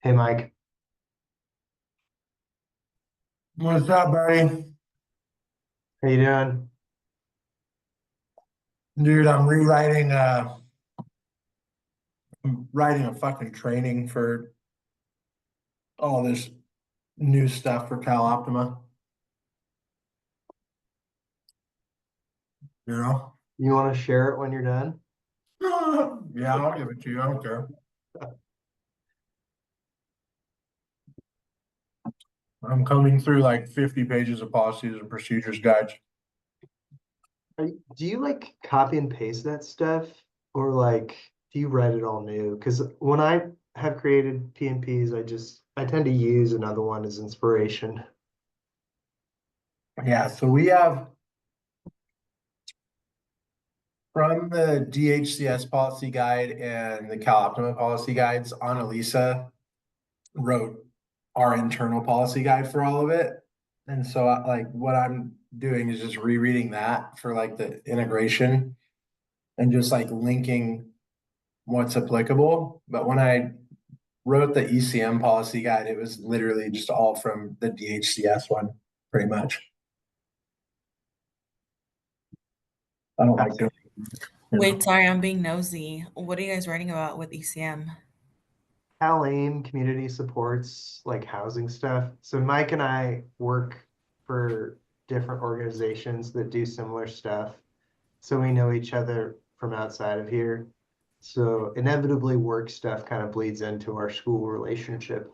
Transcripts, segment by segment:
Hey, Mike. What's up, buddy? How you doing? Dude, I'm writing a fucking training for all this new stuff for Cal Optima. You know? You want to share it when you're done? Yeah, I'll give it to you. I don't care. I'm coming through like 50 pages of policies and procedures guides. Do you like copy and paste that stuff, or like do you write it all new? Because when I have created PNPs, I tend to use another one as inspiration. Yeah, so we have from the DHCS policy guide and the Cal Optima policy guides, Annalisa wrote our internal policy guide for all of it. And so like what I'm doing is just rereading that for like the integration and just like linking what's applicable. But when I wrote the ECM policy guide, it was literally just all from the DHCS one, pretty much. I don't like doing, you Wait, know. sorry, I'm being nosy. What are you guys writing about with ECM? Cal-Aim community supports like housing stuff. So Mike and I work for different organizations that do similar stuff. So we know each other from outside of here. So inevitably work stuff kind of bleeds into our school relationship.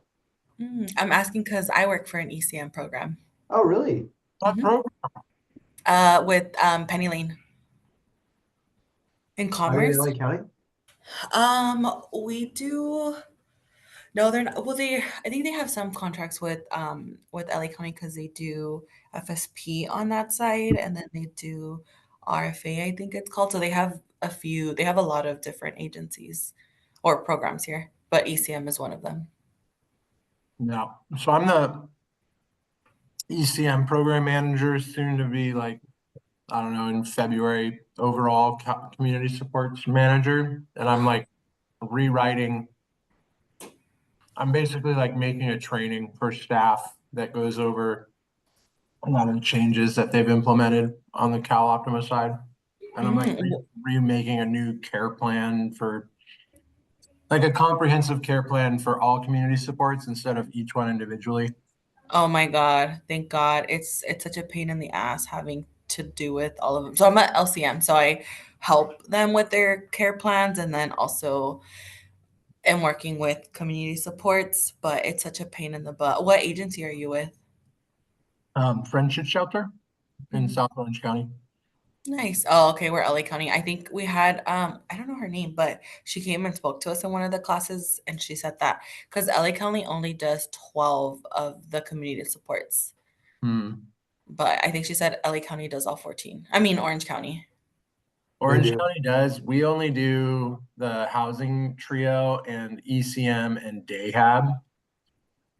I'm asking because I work for an ECM program. Oh, really? What program? With Penny Lane in Are you in Commerce. LA County? We do. No, they're not. Well, I think they have some contracts with LA County because they do FSP on that side, and then they do RFA, I think it's called. So they have a few. They have a lot of different agencies or programs here, but ECM is one of them. No. So I'm the ECM program manager, soon to be like, I don't know, in February, overall community supports manager. And I'm like rewriting, I'm basically like making a training for staff that goes over a lot of the changes that they've implemented on the Cal Optima side. And I'm like Mhm. remaking a new care plan for like a comprehensive care plan for all community supports instead of each one individually. Oh my God, thank God. It's such a pain in the ass having to do with all of them. So I'm at LCM, so I help them with their care plans and then also am working with community supports, but it's such a pain in the butt. What agency are you with? Friendship Shelter in Mhm. South Orange County. Nice. Oh, okay, we're LA County. I think we had I don't know her name, but she came and spoke to us in one of the classes and she said that because LA County only does 12 of the community supports. Hmm. But I think she said LA County does all 14. I mean, Orange County. They Orange do. County does. We only do the housing trio and ECM and Dayhab.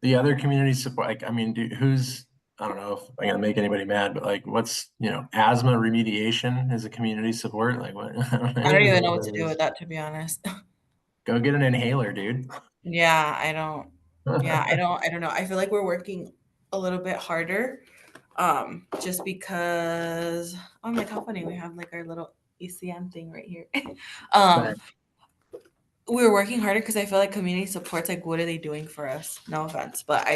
The other community support, like, I mean, who's, I don't know if I'm gonna make anybody mad, but like, what's, asthma remediation is a community support? Like, what? I I don't don't even even know know what what to that do with is. that, to be honest. Go get an inhaler, dude. Yeah, I don't. Yeah, I don't know. I feel like we're working a little bit harder, just because. Oh my, how funny! We have like our little ECM thing right here. Right. um, we were working harder because I feel like community support's like, what are they doing for us? No offense, but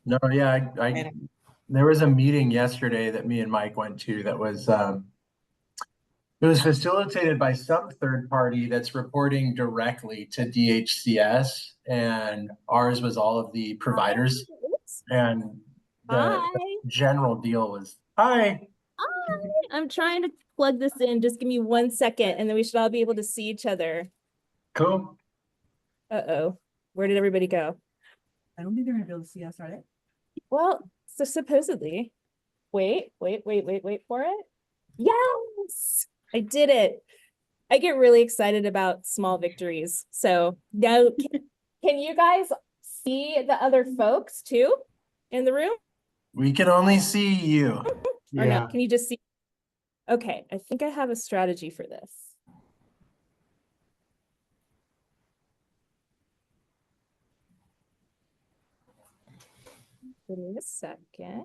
No, yeah, I don't. there was a meeting yesterday that me and Mike went to that was, it was facilitated by some third party that's reporting directly to DHCS, and ours was all of the providers. Oops. And the Hi. general deal was, hi, Hi. I'm trying to plug this in. Just give me 1 second and then we should all be able to see each other. cool. Uh-oh. Where did everybody go? I don't think they're gonna be able to see us, are they? Well, so supposedly. Wait for it. Yes! I did it. I get really excited about small victories. So now, can you guys see the other folks too in the room? We can only see you. Or no? Yeah. Can you just see? Okay, I think I have a strategy for this. Give me a second.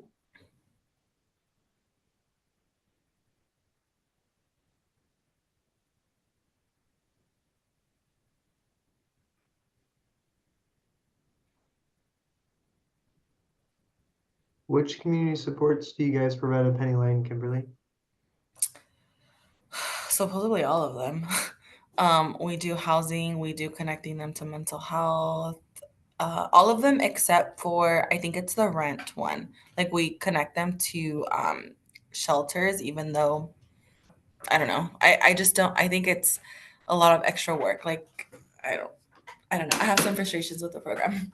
Which community supports do you guys provide at Penny Lane, Kimberly? Supposedly all of them. We do housing, we do connecting them to mental health, all of them except for I think it's the rent one. Like we connect them to shelters, even though I don't know. I just don't. I think it's a lot of extra work. Like I don't know. I have some frustrations with the program.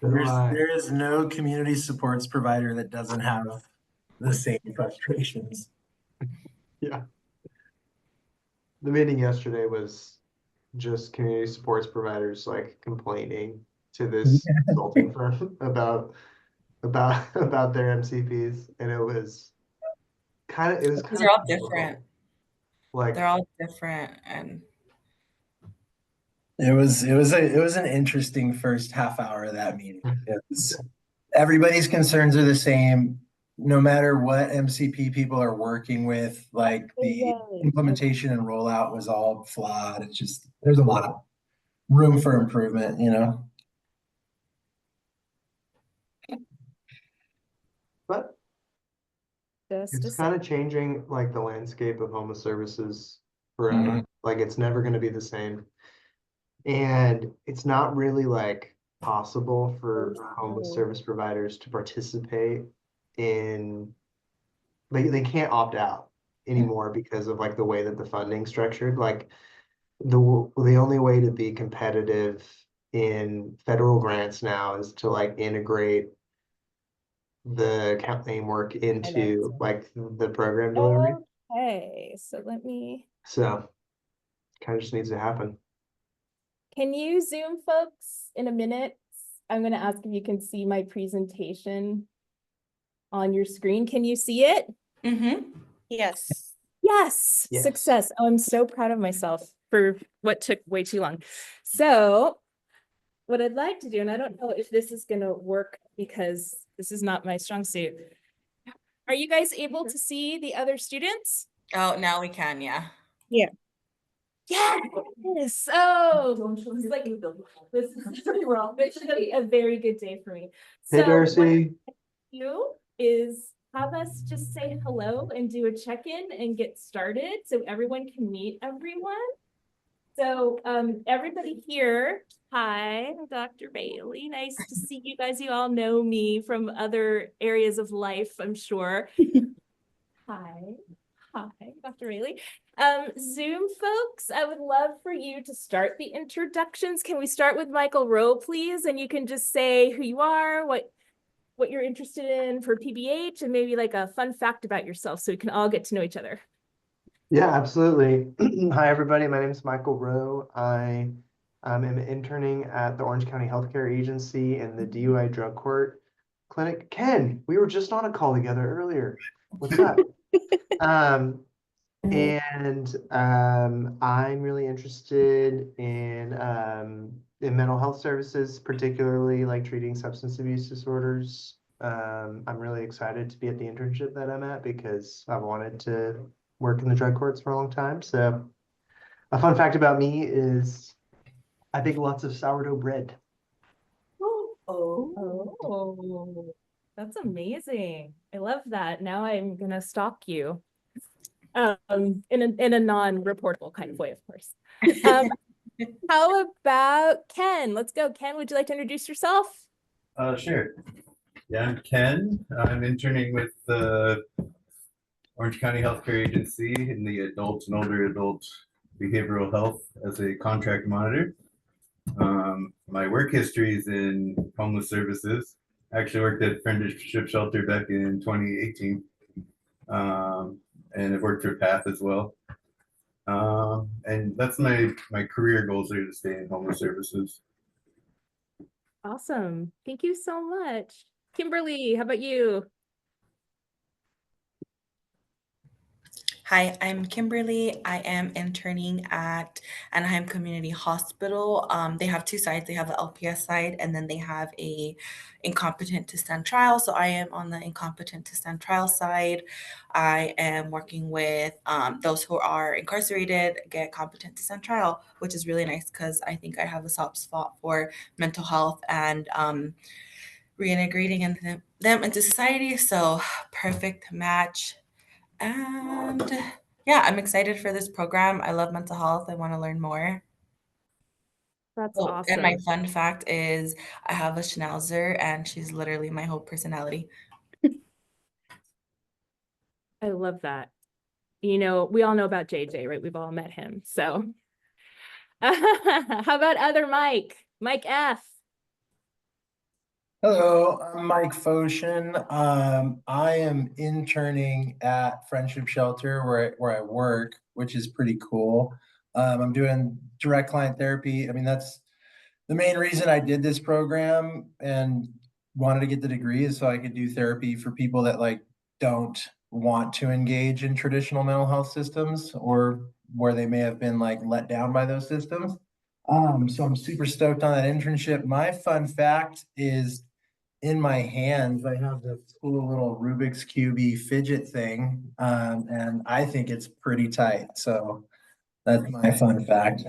So do I. There is no community supports provider that doesn't have the same frustrations. Yeah. The meeting yesterday was just community supports providers like complaining to this consulting firm about their MCPs, and it was kind of Because they're all comical. different. Like They're all different, and It was an interesting first half hour of that meeting. Everybody's concerns are the same, no matter what MCP people are working with. Like the implementation and rollout was all flawed. It's just there's a lot of room for improvement, you know. but Just a it's kind of changing like the landscape of homeless services forever. Like it's never going to be the same. And it's not really like possible for homeless service providers to participate in they can't opt out anymore because of like the way that the funding's structured. Like the only way to be competitive in federal grants now is to like integrate the campaign work into like the program delivery. Okay, so let me. So kind of just needs to happen. Can you Zoom, folks, in a minute? I'm going to ask if you can see my presentation on your screen. Can you see it? yes. Yes, Yes. success. Oh, I'm so proud of myself for what took way too long. So what I'd like to do, and I don't know if this is going to work because this is not my strong suit. Are you guys able to see the other students? Oh, now we can. Yeah. Yes. Oh, it's like this is wrong. This is gonna be a very good day for me. Hey, So what Darcy. you is have us just say hello and do a check-in and get started so everyone can meet everyone. So everybody here, hi, I'm Dr. Bailey. Nice to see you guys. You all know me from other areas of life, I'm sure. Hi. Hi, Dr. Bailey. Zoom folks, I would love for you to start the introductions. Can we start with Michael Rowe, please? And you can just say who you are, what you're interested in for PBH, and maybe like a fun fact about yourself so we can all get to know each other. Yeah, absolutely. Hi, everybody. My name is Michael Rowe. I am interning at the Orange County Healthcare Agency in the DUI Drug Court Clinic. Ken, we were just on a call together earlier. What's up? I'm really interested in mental health services, particularly like treating substance abuse disorders. I'm really excited to be at the internship that I'm at because I've wanted to work in the drug courts for a long time. So a fun fact about me is I bake lots of sourdough bread. Oh, that's amazing. I love that. Now I'm gonna stalk you. In a non-reportable kind of way, of course. How about Ken? Let's go. Ken, would you like to introduce yourself? Sure. Yeah, I'm Ken. I'm interning with the Orange County Healthcare Agency in the adult and older adult behavioral health as a contract monitor. My work history is in homeless services. I actually worked at Friendship Shelter back in 2018. And I've worked for PATH as well. And that's my career goals are to stay in homeless services. Awesome. Thank you so much. Kimberly, how about you? Hi, I'm Kimberly. I am interning at Anaheim Community Hospital. They have two sides. They have an LPS side, and then they have a incompetent to stand trial. So I am on the incompetent to stand trial side. I am working with those who are incarcerated get competent to stand trial, which is really nice because I think I have a soft spot for mental health and reintegrating them into society. So perfect match. And yeah, I'm excited for this program. I love mental health. I want to learn more. That's Oh, and my awesome. fun fact is I have a schnauzer and she's literally my whole personality. I love that. You know, we all know about JJ, right? We've all met him. So how about other Mike? Mike F. Hello, I'm Mike Foshin. I am interning at Friendship Shelter where I work, which is pretty cool. I'm doing direct client therapy. I mean, that's the main reason I did this program and wanted to get the degree is so I could do therapy for people that like don't want to engage in traditional mental health systems or where they may have been like let down by those systems. So I'm super stoked on that internship. My fun fact is in my hands, I have this cool little Rubik's Cube fidget thing, and I think it's pretty tight. So that's my fun fact.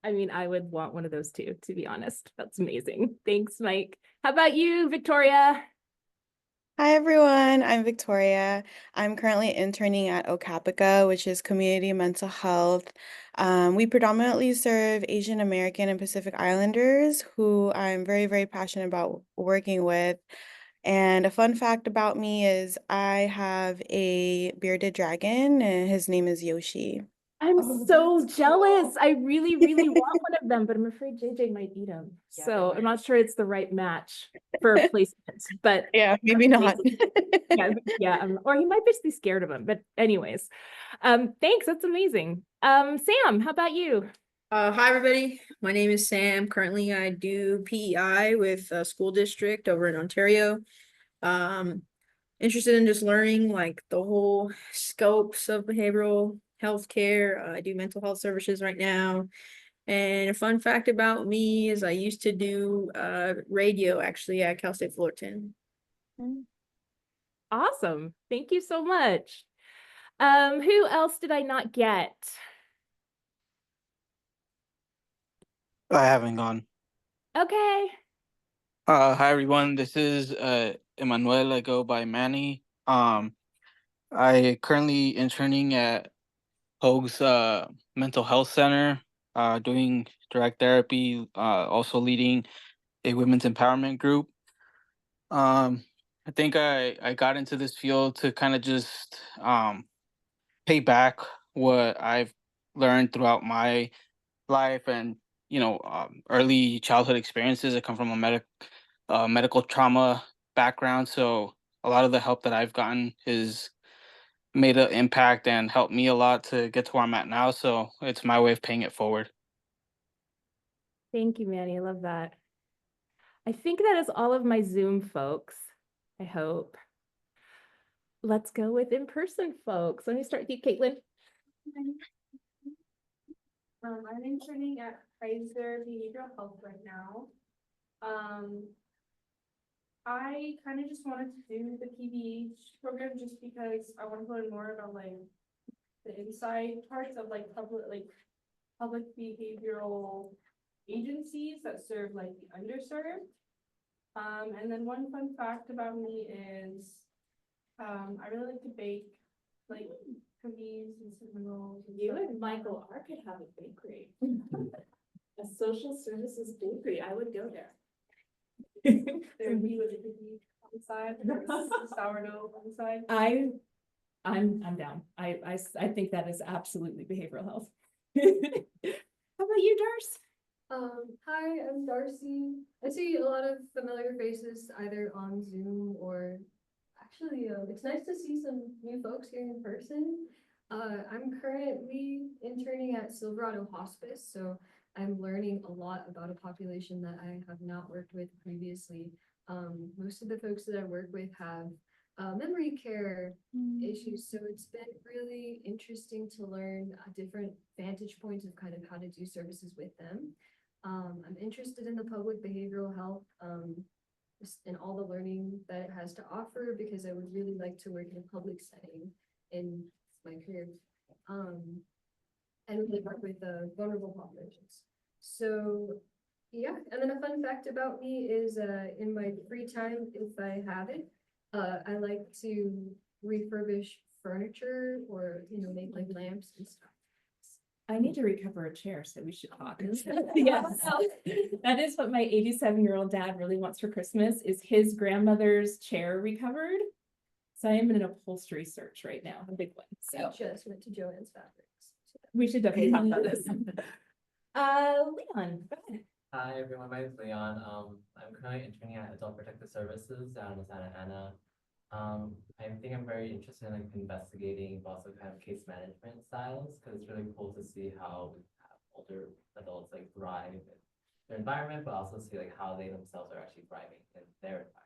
I mean, I would want one of those too, to be honest. That's amazing. Thanks, Mike. How about you, Victoria? Hi everyone, I'm Victoria. I'm currently interning at Okapica, which is community mental health. We predominantly serve Asian American and Pacific Islanders who I'm very, very passionate about working with. And a fun fact about me is I have a bearded dragon and his name is Yoshi. I'm so jealous. I really, really want one of them, but I'm afraid JJ might eat them. So I'm not sure it's the right match for placement, but Yeah, maybe not. yeah, or he might just be scared of him. But anyways, thanks. That's amazing. Sam, how about you? Hi, everybody. My name is Sam. Currently, I do PEI with a school district over in Ontario. Interested in just learning like the whole scopes of behavioral health care. I do mental health services right now. And a fun fact about me is I used to do radio actually at Cal State Fullerton. Awesome. Thank you so much. Who else did I not get? I haven't gone. Okay. Hi everyone. This is Emmanuel. I go by Manny. I currently interning at Hoag's Mental Health Center, doing direct therapy, also leading a women's empowerment group. I think I got into this field to kind of just pay back what I've learned throughout my life and early childhood experiences. I come from a medical trauma background, so a lot of the help that I've gotten has made an impact and helped me a lot to get to where I'm at now. So it's my way of paying it forward. Thank you, Manny. I love that. I think that is all of my Zoom folks. I hope. Let's go with in-person folks. Let me start with you, Caitlin. I'm interning at Kaiser Behavioral Health right now. I kind of just wanted to do the PBH program just because I want to learn more about like the inside parts of like public behavioral agencies that serve like the underserved. And then one fun fact about me is I really like to bake like cookies and cinnamon rolls. You and Michael R could have a bakery. A social services bakery. I would go there. There'd be with a cookie on the side, sourdough on the side. I'm down. I think that is absolutely behavioral health. How about you, Darce? Hi, I'm Darcy. I see a lot of familiar faces either on Zoom or actually, it's nice to see some new folks here in person. I'm currently interning at Silverado Hospice, so I'm learning a lot about a population that I have not worked with previously. Most of the folks that I work with have memory care issues. So it's been really interesting to learn different vantage points of kind of how to do services with them. I'm interested in the public behavioral health and all the learning that it has to offer, because I would really like to work in a public setting in my career. And really work with vulnerable populations. So yeah, and then a fun fact about me is in my free time, if I have it, I like to refurbish furniture or, you know, make like lamps and stuff. I need to recover a chair, so we should talk. Yes, that is what my 87-year-old dad really wants for Christmas, is his grandmother's chair recovered. So I am in an upholstery search right now, a big one. I So just went to Joann's Fabrics. we should definitely talk about this. Leon, go ahead. Hi everyone, my name is Leon. I'm currently interning at Adult Protective Services down in Santa Ana. I think I'm very interested in like investigating, but also kind of case management styles, because it's really cool to see how we have older adults like thrive in their environment, but also see like how they themselves are actually thriving in their environment.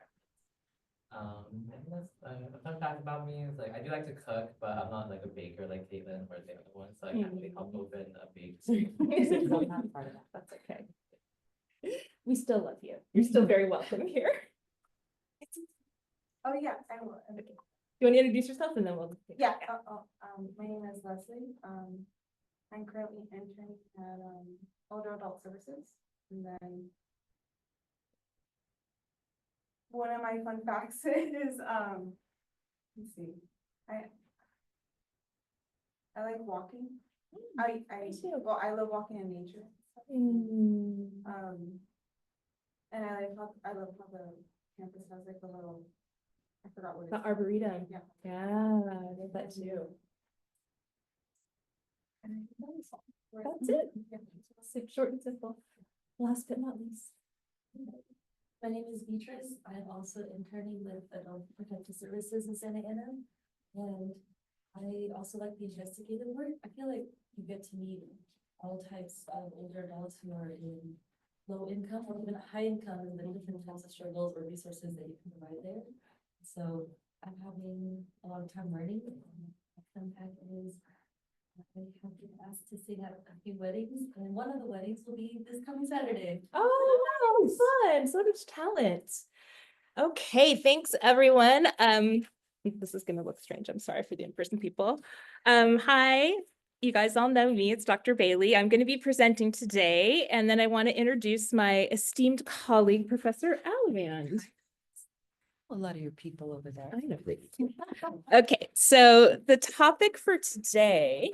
I think that's a fun fact about me is like I do like to cook, but I'm not like a baker like Caitlin or the other one, so I can't really help open a bake. That's okay. We still love you. You're still very welcome here. Oh, yeah, I will. Okay. You want to introduce yourself and then we'll. Yeah, my name is Leslie. I'm currently interning at Older Adult Services, and then one of my fun facts is let's see, I like walking. Well, I love walking in nature. And I love how the campus has like a little, I forgot what The it's called. Arboretum. Yeah. Yeah, I love that too. And That's it. Short and simple. Last but not least. My name is Beatrice. I'm also interning with Adult Protective Services in Santa Ana. And I also like the investigative work. I feel like you get to meet all types of older adults who are in low income or even high income, and the different types of struggles or resources that you can provide there. So I'm having a lot of time learning. My fun fact is I have been asked to sing at a few weddings, and one of the weddings will be this coming Saturday. Oh, fun. So much talent. Okay, thanks everyone. This is gonna look strange. I'm sorry for the in-person people. Hi, you guys all know me. It's Dr. Bailey. I'm going to be presenting today, and then I want to introduce my esteemed colleague, Professor Alvand. A lot of your people over there. I know. Okay, so the topic for today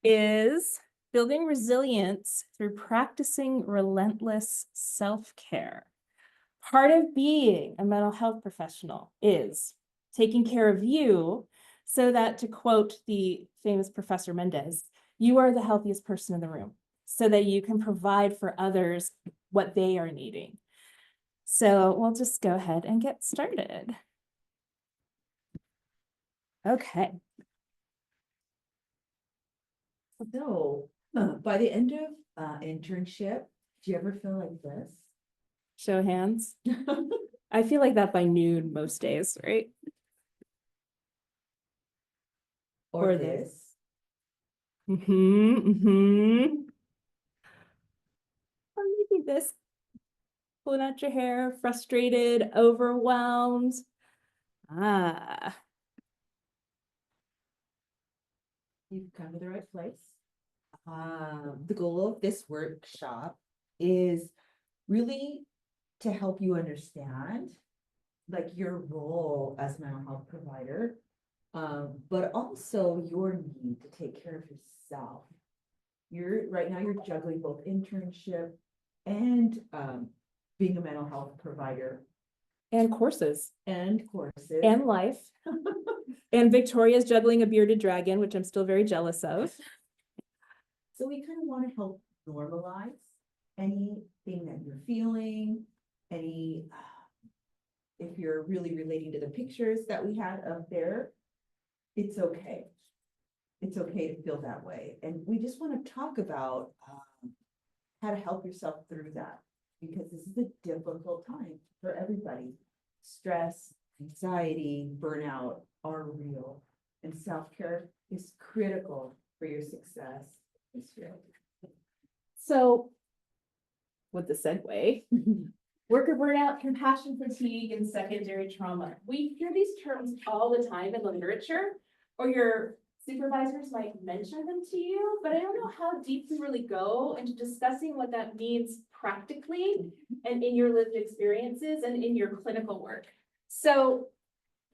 is building resilience through practicing relentless self-care. Part of being a mental health professional is taking care of you so that, to quote the famous Professor Mendez, you are the healthiest person in the room so that you can provide for others what they are needing. So we'll just go ahead and get started. Okay. So, by the end of internship, do you ever feel like this? Show of hands. I feel like that by noon most days, right? Or this? Or maybe this. Pulling out your hair, frustrated, overwhelmed. You've come to the right place. The goal of this workshop is really to help you understand like your role as a mental health provider, but also your need to take care of yourself. Right now you're juggling both internship and being a mental health provider. And courses. And courses. And life. And Victoria's juggling a bearded dragon, which I'm still very jealous of. So we kind of want to help normalize anything that you're feeling, if you're really relating to the pictures that we had up there, it's okay. It's okay to feel that way. And we just want to talk about how to help yourself through that, because this is a difficult time for everybody. Stress, anxiety, burnout are real. And self-care is critical for your success. It's real. So with the segue, worker burnout, compassion fatigue, and secondary trauma. We hear these terms all the time in the literature, or your supervisors might mention them to you, but I don't know how deep to really go into discussing what that means practically and in your lived experiences and in your clinical work. So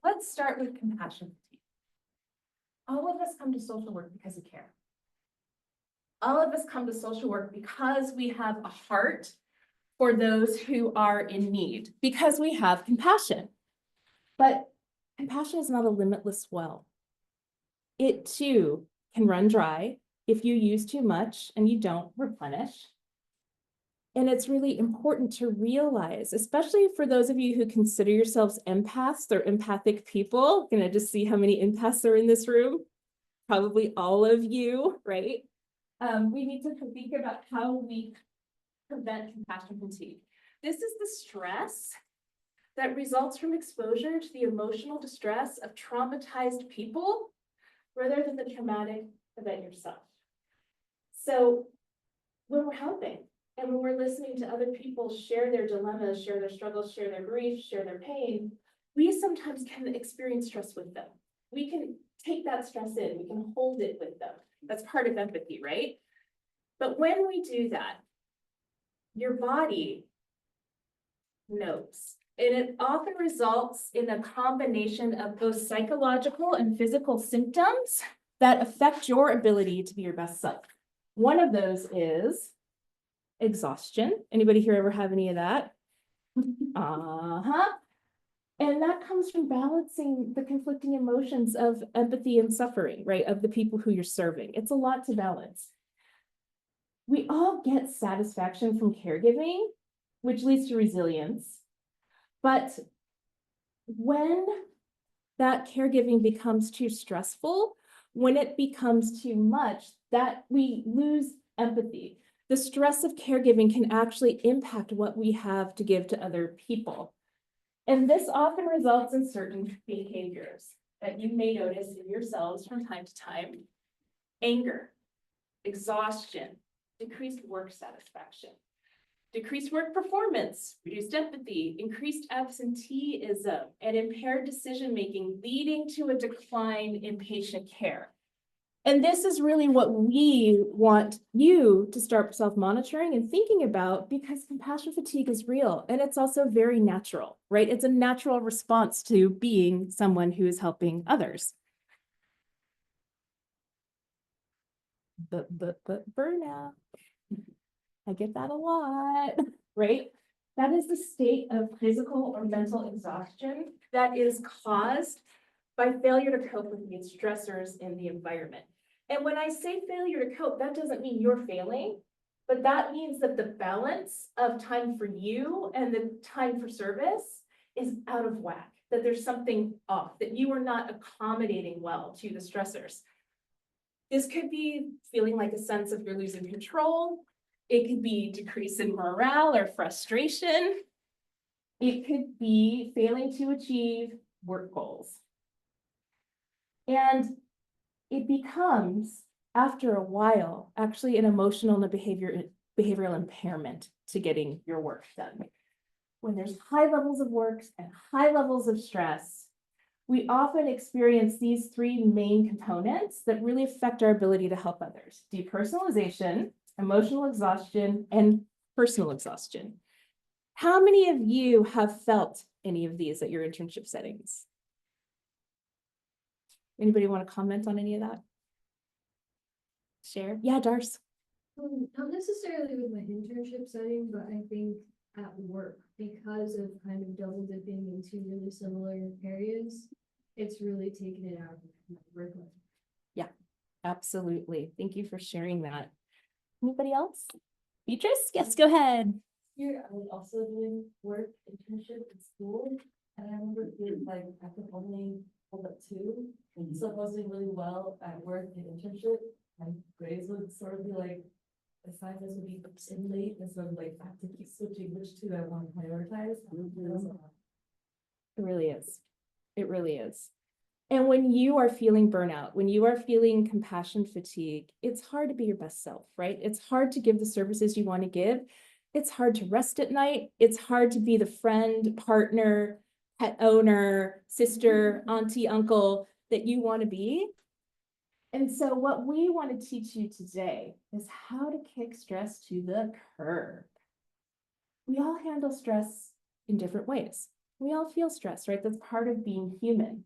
let's start with compassion fatigue. All of us come to social work because we care. All of us come to social work because we have a heart for those who are in need, because we have compassion. But compassion is not a limitless well. It too can run dry if you use too much and you don't replenish. And it's really important to realize, especially for those of you who consider yourselves empaths or empathic people, gonna just see how many empaths are in this room. Probably all of you, right? We need to think about how we prevent compassion fatigue. This is the stress that results from exposure to the emotional distress of traumatized people rather than the traumatic event yourself. So when we're helping and when we're listening to other people share their dilemmas, share their struggles, share their grief, share their pain, we sometimes can experience stress with them. We can take that stress in, we can hold it with them. That's part of empathy, right? But when we do that, your body knows. And it often results in a combination of both psychological and physical symptoms that affect your ability to be your best self. One of those is exhaustion. Anybody here ever have any of that? And that comes from balancing the conflicting emotions of empathy and suffering, right? Of the people who you're serving. It's a lot to balance. We all get satisfaction from caregiving, which leads to resilience. But when that caregiving becomes too stressful, when it becomes too much, that we lose empathy. The stress of caregiving can actually impact what we have to give to other people. And this often results in certain behaviors that you may notice in yourselves from time to time. Anger, exhaustion, decreased work satisfaction, decreased work performance, reduced empathy, increased absenteeism, and impaired decision-making, leading to a decline in patient care. And this is really what we want you to start self-monitoring and thinking about, because compassion fatigue is real and it's also very natural, right? It's a natural response to being someone who is helping others. But burnout, I get that a lot, right? That is the state of physical or mental exhaustion that is caused by failure to cope with the stressors in the environment. And when I say failure to cope, that doesn't mean you're failing, but that means that the balance of time for you and the time for service is out of whack, that there's something off, that you are not accommodating well to the stressors. This could be feeling like a sense of you're losing control. It could be decrease in morale or frustration. It could be failing to achieve work goals. And it becomes, after a while, actually an emotional and behavioral impairment to getting your work done. When there's high levels of work and high levels of stress, we often experience these three main components that really affect our ability to help others: depersonalization, emotional exhaustion, and personal exhaustion. How many of you have felt any of these at your internship settings? Anybody want to comment on any of that? Share? Yeah, Darce. Not necessarily with my internship setting, but I think at work, because of kind of double dipping into really similar areas, it's really taken it out of my work life. Yeah, absolutely. Thank you for sharing that. Anybody else? Beatrice? Yes, go ahead. Here, I was also doing work internship in school, and I remember feeling like I could only hold up two. So if I was doing really well at work and internship, my grades would sort of be like, assignments would be in late, and so like I have to keep switching which two I want to prioritize. It really is. It really is. And when you are feeling burnout, when you are feeling compassion fatigue, it's hard to be your best self, right? It's hard to give the services you want to give. It's hard to rest at night. It's hard to be the friend, partner, pet owner, sister, auntie, uncle that you want to be. And so what we want to teach you today is how to kick stress to the curb. We all handle stress in different ways. We all feel stress, right? That's part of being human.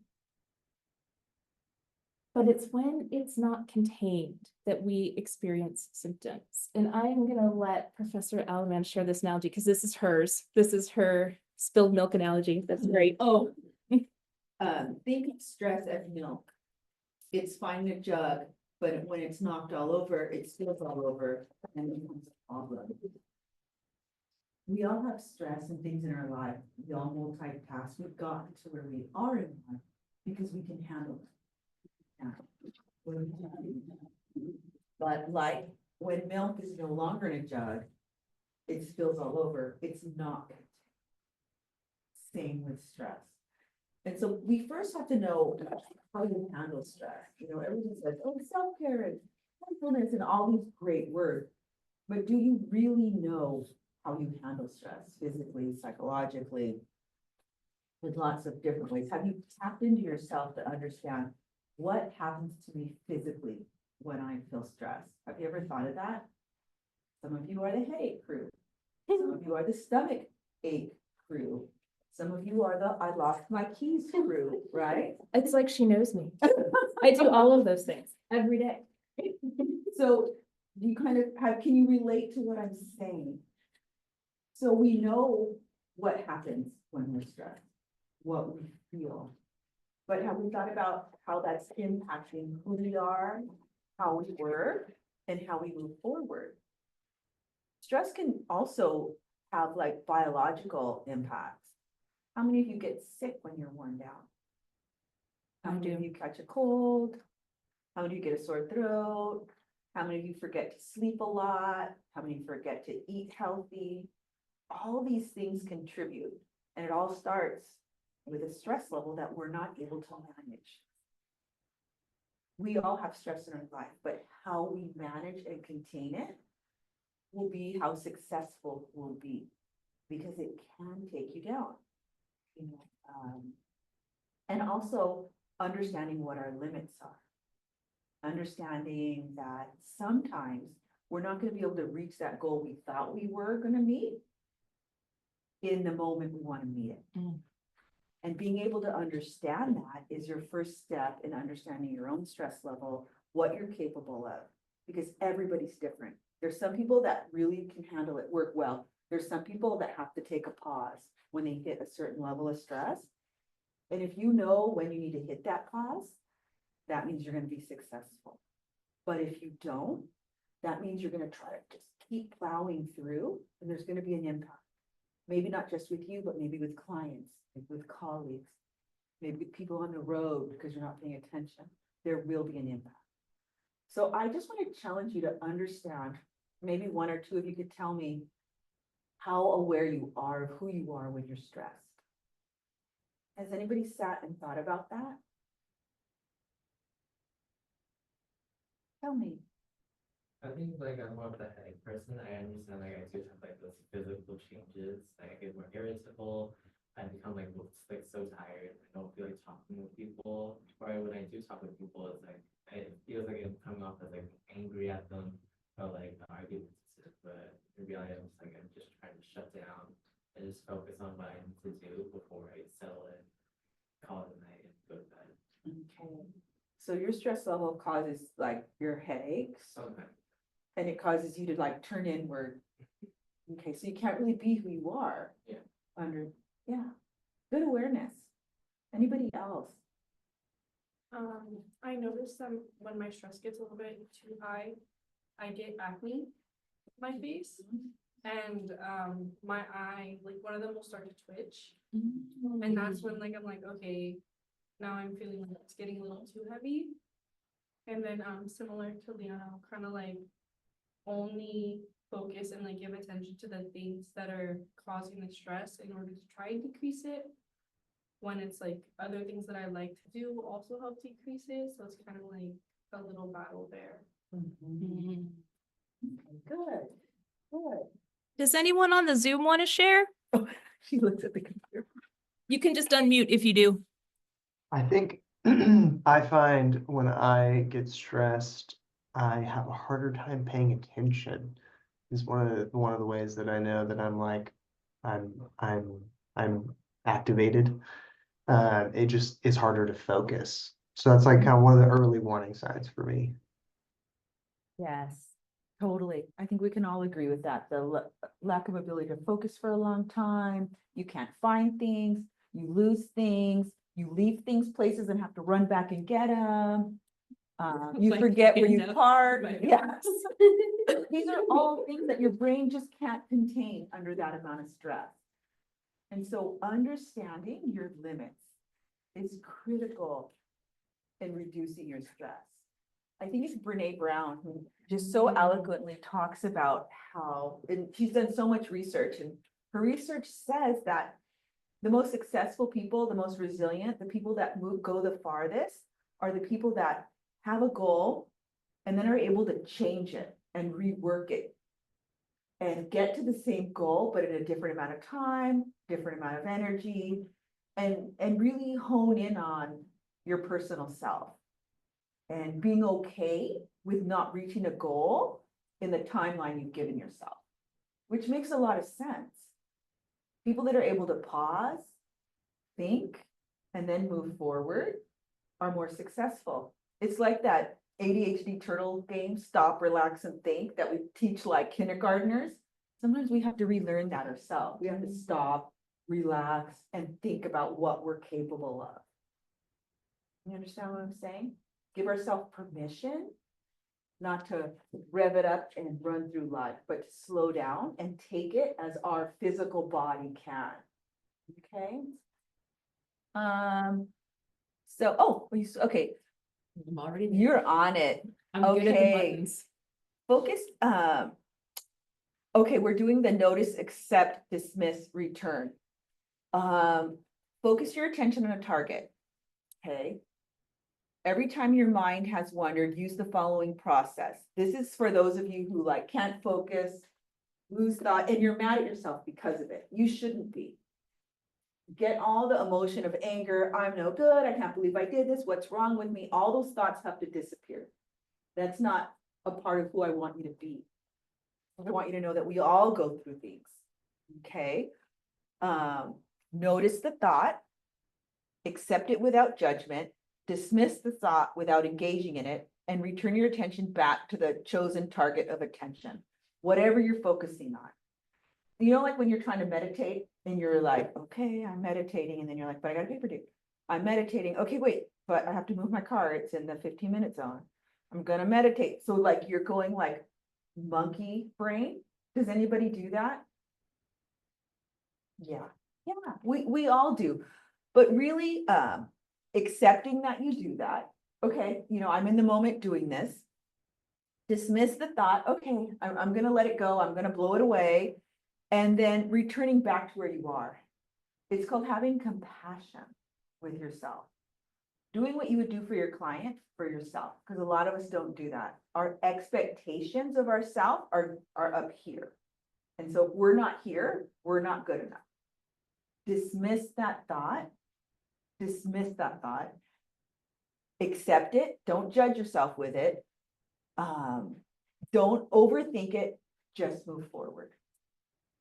But it's when it's not contained that we experience symptoms. And I'm going to let Professor Alaman share this analogy because this is hers. This is her spilled milk analogy. That's great. Oh, think of stress as milk. It's fine in a jug, but when it's knocked all over, it spills all over and it becomes a problem. We all have stress and things in our life. We all multitask. We've gotten to where we are in life because we can handle it. But like when milk is no longer in a jug, it spills all over. It's not good. Same with stress. And so we first have to know how you handle stress. You know, everyone says, oh, self-care and mindfulness and all these great words. But do you really know how you handle stress physically, psychologically, with lots of different ways? Have you tapped into yourself to understand what happens to me physically when I feel stressed? Have you ever thought of that? Some of you are the headache crew. Some of you are the stomach ache crew. Some of you are the I lost my keys crew, right? It's like she knows me. I do all of those things every day. So you kind of can you relate to what I'm saying? So we know what happens when we're stressed, what we feel. But have we thought about how that's impacting who we are, how we work, and how we move forward? Stress can also have like biological impacts. How many of you get sick when you're worn down? How many of you catch a cold? How many of you get a sore throat? How many of you forget to sleep a lot? How many forget to eat healthy? All these things contribute, and it all starts with a stress level that we're not able to manage. We all have stress in our life, but how we manage and contain it will be how successful we'll be, because it can take you down. You know, and also understanding what our limits are. Understanding that sometimes we're not going to be able to reach that goal we thought we were going to meet in the moment we want to meet it. And being able to understand that is your first step in understanding your own stress level, what you're capable of, because everybody's different. There's some people that really can handle it, work well. There's some people that have to take a pause when they hit a certain level of stress. And if you know when you need to hit that pause, that means you're going to be successful. But if you don't, that means you're going to try to just keep plowing through, and there's going to be an impact. Maybe not just with you, but maybe with clients, maybe with colleagues, maybe with people on the road because you're not paying attention. There will be an impact. So I just want to challenge you to understand, maybe one or two of you could tell me how aware you are of who you are when you're stressed. Has anybody sat and thought about that? Tell me. I think like I'm more of the headache person. I understand like I do have like those physical changes. Like I get more irritable. I become like so tired. I don't feel like talking with people. Or when I do talk with people, it's like it feels like I'm coming off as like angry at them or like argumentative. But in reality, I'm just trying to shut down and just focus on what I need to do before I settle it, call it a night, and go to bed. Okay. So your stress level causes like your headaches. Okay. And it causes you to like turn inward. Okay, so you can't really be who you are. Yeah. Good awareness. Anybody else? I noticed that when my stress gets a little bit too high, I get acne in my face, and my eye, like one of them will start to twitch, and that's when like I'm like, okay, now I'm feeling like it's getting a little too heavy. And then similar to Liana, I'll kind of like only focus and like give attention to the things that are causing the stress in order to try and decrease it. when it's like other things that I like to do also help decrease it. So it's kind of like a little battle there. Mhm. Good, good. Does anyone on the Zoom want to share? She looks at the computer. You can just unmute if you do. I think I find when I get stressed, I have a harder time paying attention. Is one of the ways that I know that I'm like I'm activated. It just is harder to focus. So that's like kind of one of the early warning signs for me. Yes, totally. I think we can all agree with that. The lack of ability to focus for a long time, you can't find things, you lose things, you leave things places and have to run back and get them. You Like forget where you hands up. parked. Right. Yes. These are all things that your brain just can't contain under that amount of stress. And so understanding your limits is critical in reducing your stress. I think it's Brene Brown who just so eloquently talks about how, and she's done so much research, and her research says that the most successful people, the most resilient, the people that go the farthest are the people that have a goal and then are able to change it and rework it and get to the same goal, but in a different amount of time, different amount of energy, and really hone in on your personal self and being okay with not reaching a goal in the timeline you've given yourself, which makes a lot of sense. People that are able to pause, think, and then move forward are more successful. It's like that ADHD turtle game, stop, relax, and think, that we teach like kindergartners. Sometimes we have to relearn that ourselves. We have to stop, relax, and think about what we're capable of. You understand what I'm saying? Give ourselves permission not to rev it up and run through life, but to slow down and take it as our physical body can. Okay. Okay. I'm already there. You're on it. I'm good at the Okay. buttons. Focus. Okay, we're doing the notice, accept, dismiss, return. Focus your attention on a target. Okay. Every time your mind has wandered, use the following process. This is for those of you who like can't focus, lose thought, and you're mad at yourself because of it. You shouldn't be. Get all the emotion of anger. I'm no good. I can't believe I did this. What's wrong with me? All those thoughts have to disappear. That's not a part of who I want you to be. I want you to know that we all go through things. Okay. Notice the thought, accept it without judgment, dismiss the thought without engaging in it, and return your attention back to the chosen target of attention, whatever you're focusing on. You know, like when you're trying to meditate and you're like, okay, I'm meditating. And then you're like, but I got a paper due. I'm meditating. Okay, wait, but I have to move my car. It's in the 15-minute zone. I'm going to meditate. So like you're going like monkey brain. Does anybody do that? Yeah, we all do. But really accepting that you do that. Okay, you know, I'm in the moment doing this. Dismiss the thought. Okay, I'm going to let it go. I'm going to blow it away. And then returning back to where you are. It's called having compassion with yourself. Doing what you would do for your client, for yourself, because a lot of us don't do that. Our expectations of ourselves are up here. And so if we're not here, we're not good enough. Dismiss that thought. Dismiss that thought. Accept it. Don't judge yourself with it. Don't overthink it. Just move forward.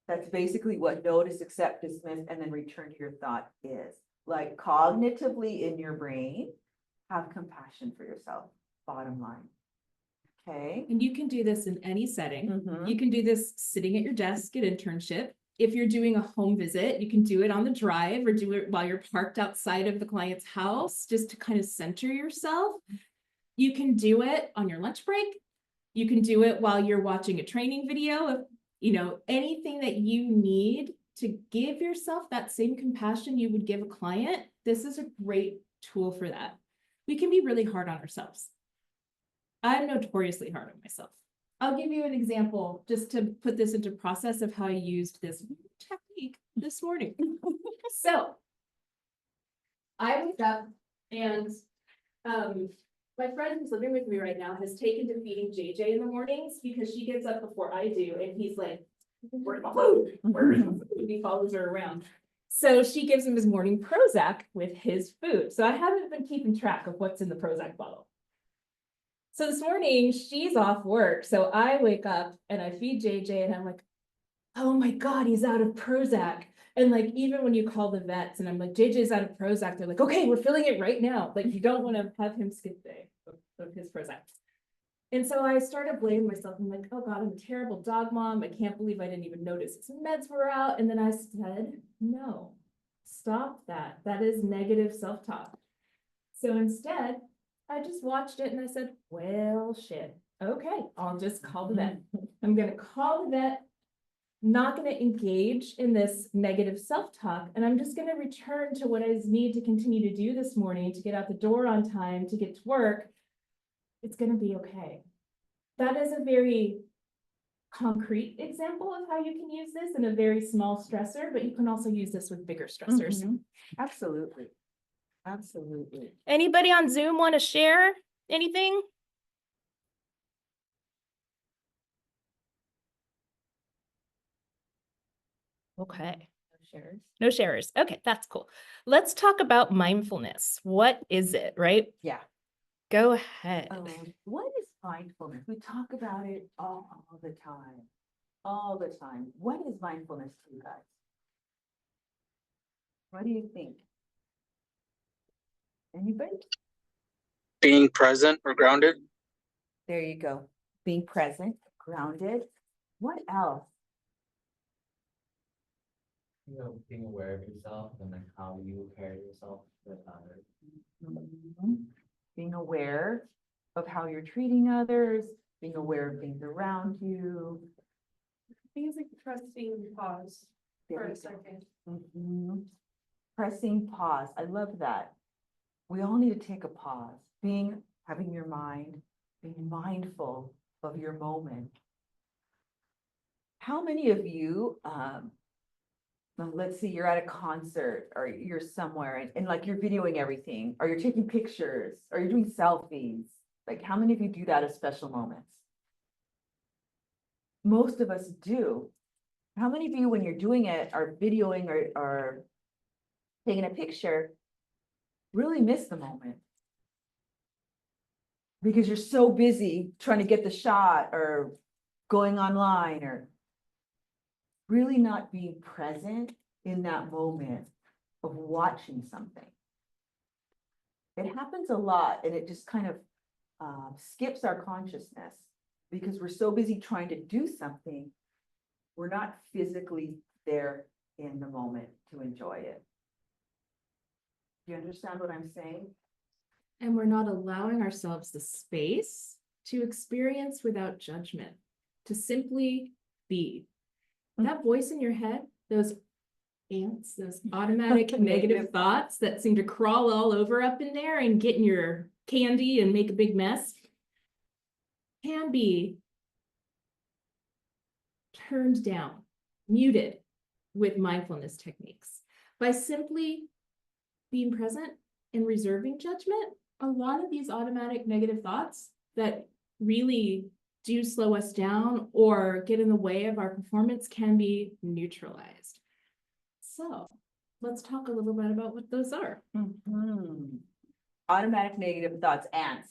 That's basically what notice, accept, dismiss, and then return to your thought is. Like cognitively in your brain, have compassion for yourself, bottom line. Okay. And you can do this in any setting. Mhm. You can do this sitting at your desk at internship. If you're doing a home visit, you can do it on the drive or do it while you're parked outside of the client's house, just to kind of center yourself. You can do it on your lunch break. You can do it while you're watching a training video. If, you know, anything that you need to give yourself that same compassion you would give a client, this is a great tool for that. We can be really hard on ourselves. I'm notoriously hard on myself. I'll give you an example just to put this into process of how I used this technique this morning. So I wake up and, my friend who's living with me right now has taken to feeding JJ in the mornings because she gets up before I do, and he's like, "Where's my food? Where's my food?" And he follows her around. So she gives him his morning Prozac with his food. So I haven't been keeping track of what's in the Prozac bottle. So this morning she's off work. So I wake up and I feed JJ and I'm like, oh my God, he's out of Prozac. And like, even when you call the vets and I'm like, JJ's out of Prozac, they're like, okay, we're filling it right now. Like, you don't want to have him skip day of his Prozac. And so I started blaming myself. I'm like, oh God, I'm a terrible dog mom. I can't believe I didn't even notice his meds were out. And then I said, no, stop that. That is negative self-talk. So instead, I just watched it and I said, well, shit. Okay, I'll just call the vet. I'm going to call the vet, not going to engage in this negative self-talk. And I'm just going to return to what I need to continue to do this morning to get out the door on time, to get to work. It's going to be okay. That is a very concrete example of how you can use this in a very small stressor, but you can also use this with bigger stressors. Absolutely. Absolutely. Anybody on Zoom want to share anything? Okay. Shares. No sharers. Okay, that's cool. Let's talk about mindfulness. What is it, right? Yeah. Go ahead. What is mindfulness? We talk about it all the time. All the time. What is mindfulness to you guys? What do you think? Anybody? Being present or grounded. There you go. Being present, grounded. What else? You know, being aware of yourself and like how you carry yourself with others. Being aware of how you're treating others, being aware of things around you. Things like trusting pause for a second. Pressing pause. I love that. We all need to take a pause. Having your mind, being mindful of your moment. How many of you, let's see, you're at a concert or you're somewhere and like you're videoing everything, or you're taking pictures, or you're doing selfies. Like, how many of you do that at special moments? Most of us do. How many of you, when you're doing it, are videoing or taking a picture, really miss the moment? Because you're so busy trying to get the shot or going online or really not being present in that moment of watching something. It happens a lot, and it just kind of skips our consciousness because we're so busy trying to do something, we're not physically there in the moment to enjoy it. Do you understand what I'm saying? And we're not allowing ourselves the space to experience without judgment, to simply be. That voice in your head, those ants, those automatic negative thoughts that seem to crawl all over up in there and get in your candy and make a big mess, can be turned down, muted with mindfulness techniques. By simply being present and reserving judgment, a lot of these automatic negative thoughts that really do slow us down or get in the way of our performance can be neutralized. So let's talk a little bit about what those are. Automatic negative thoughts, ants.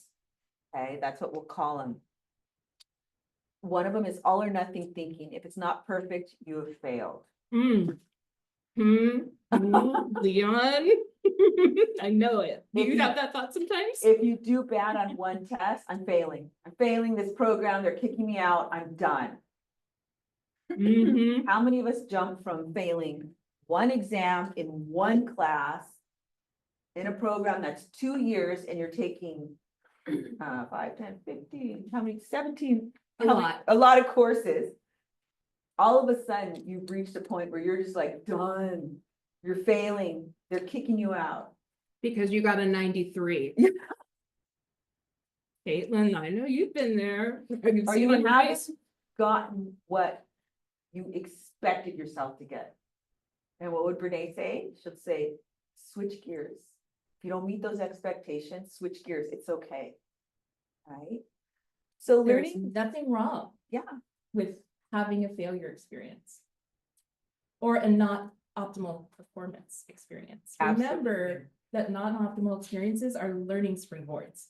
Okay, that's what we'll call them. One of them is all or nothing thinking. If it's not perfect, you have failed. Leon, I know it. Do you have that thought sometimes? If you do bad on one test, I'm failing. I'm failing this program. They're kicking me out. I'm done. How many of us jump from failing one exam in one class in a program that's 2 years and you're taking 5, 10, 15, how many, 17, a lot of courses. All of a sudden you've reached a point where you're just like done. You're failing. They're kicking you out. Because you got a 93. Caitlin, I know you've been there. Or you haven't gotten what you expected yourself to get. And what would Brene say? She'll say, switch gears. If you don't meet those expectations, switch gears, it's okay. Right? So There's learning, nothing wrong yeah, with having a failure experience or a not optimal performance experience. Remember Absolutely. that non-optimal experiences are learning springboards.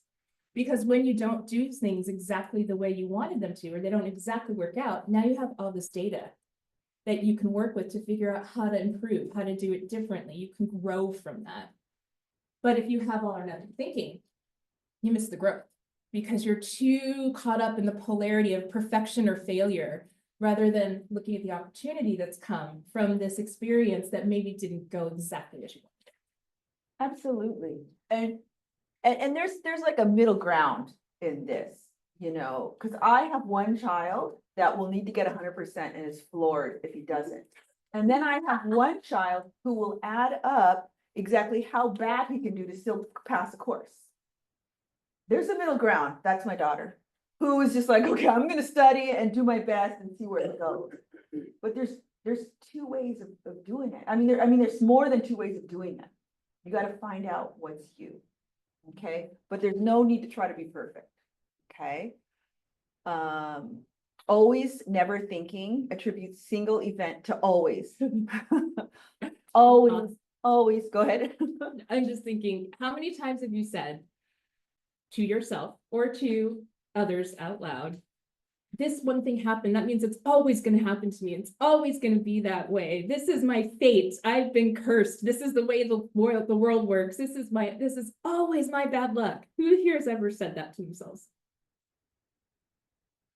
Because when you don't do things exactly the way you wanted them to, or they don't exactly work out, now you have all this data that you can work with to figure out how to improve, how to do it differently. You can grow from that. But if you have all or nothing thinking, you miss the growth because you're too caught up in the polarity of perfection or failure rather than looking at the opportunity that's come from this experience that maybe didn't go exactly as you wanted. absolutely. And there's like a middle ground in this, you know, because I have one child that will need to get 100% and is floored if he doesn't. And then I have one child who will add up exactly how bad he can do to still pass a course. There's a middle ground. That's my daughter, who is just like, okay, I'm gonna study and do my best and see where it goes. But there's two ways of doing it. I mean, there's more than two ways of doing it. You got to find out what's you. Okay, but there's no need to try to be perfect. Okay. Always never thinking, attribute single event to always. Always, go ahead. I'm just thinking, how many times have you said to yourself or to others out loud, this one thing happened, that means it's always going to happen to me. It's always going to be that way. This is my fate. I've been cursed. This is the way the world works. This is always my bad luck. Who here has ever said that to themselves?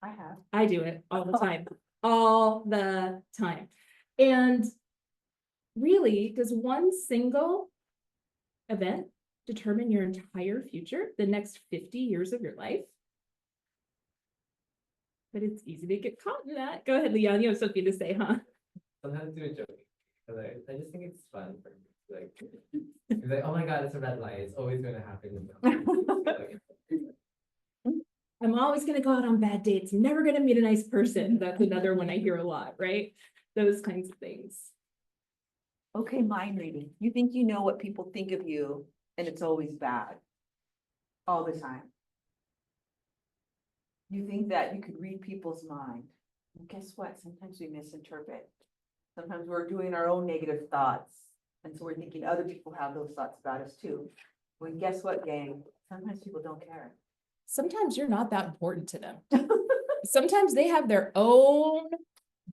I have. I do it all the time. All the time. And really, does one single event determine your entire future, the next 50 years of your life? But it's easy to get caught in that. Go ahead, Leon, you have something to say, huh? Sometimes do a joke. Because I just think it's fun for me. Like, oh my God, it's a red light. It's always going to happen. I'm always going to go out on bad dates. I'm never going to meet a nice person. That's another one I hear a lot, right? Those kinds of things. Okay, mind reading. You think you know what people think of you, and it's always bad. All the time. You think that you could read people's mind. And guess what? Sometimes we misinterpret. Sometimes we're doing our own negative thoughts. And so we're thinking other people have those thoughts about us too. When guess what, gang? Sometimes people don't care. Sometimes you're not that important to them. Sometimes they have their own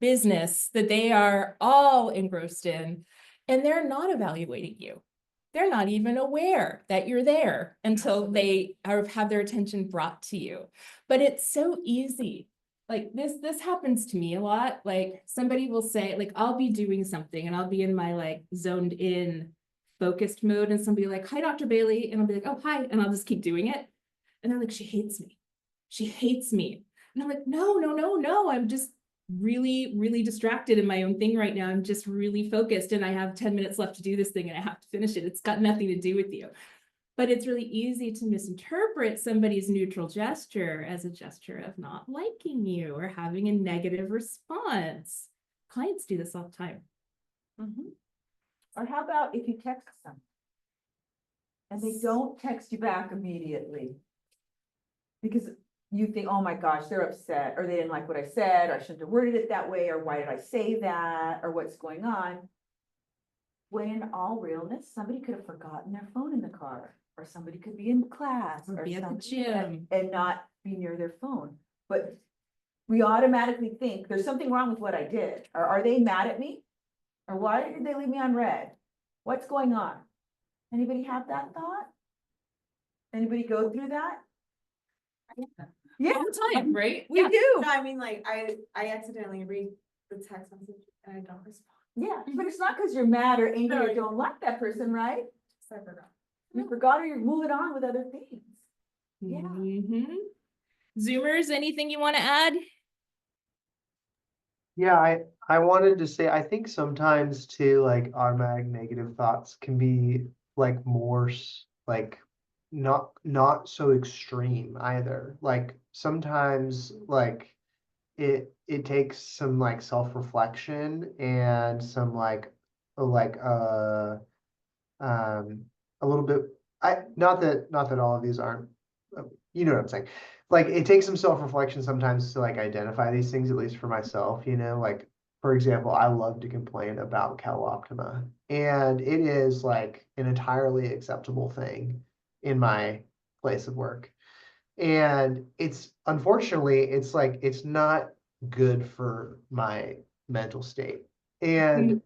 business that they are all engrossed in, and they're not evaluating you. They're not even aware that you're there until they have their attention brought to you. But it's so easy. Like this happens to me a lot. Like somebody will say, like, I'll be doing something and I'll be in my like zoned in focused mode, and somebody like, hi, Dr. Bailey. And I'll be like, oh, hi. And I'll just keep doing it. And they're like, she hates me. She hates me. And I'm like, no. I'm just really, really distracted in my own thing right now. I'm just really focused and I have 10 minutes left to do this thing and I have to finish it. It's got nothing to do with you. But it's really easy to misinterpret somebody's neutral gesture as a gesture of not liking you or having a negative response. Clients do this all the time. Mm-hmm. Or how about if you text them and they don't text you back immediately? Because you think, oh my gosh, they're upset, or they didn't like what I said, or I shouldn't have worded it that way, or why did I say that, or what's going on? When in all realness, somebody could have forgotten their phone in the car, or somebody could be in class, Or or be at the something, gym. and not be near their phone. But we automatically think there's something wrong with what I did. Or are they mad at me? Or why did they leave me on red? What's going on? Anybody have that thought? Anybody go through that? Yeah, All the time, right? we Yeah. do. No, I mean, like, I accidentally read the text message and I don't respond. Yeah, but it's not because you're mad or angry or don't like that person, right? So I forgot. You forgot or you're moving on with other things. Yeah. Mm-hmm. Zoomers, anything you want to add? Yeah, I wanted to say, I think sometimes too, like automatic negative thoughts can be like more like not so extreme either. Like sometimes like it takes some like self-reflection and some like um a little bit not that all of these aren't, you know what I'm saying? Like, it takes some self-reflection sometimes to like identify these things, at least for myself, you know, like, for example, I love to complain about CalOptima, and it is like an entirely acceptable thing in my place of work. And it's unfortunately, it's like, it's not good for my mental state. And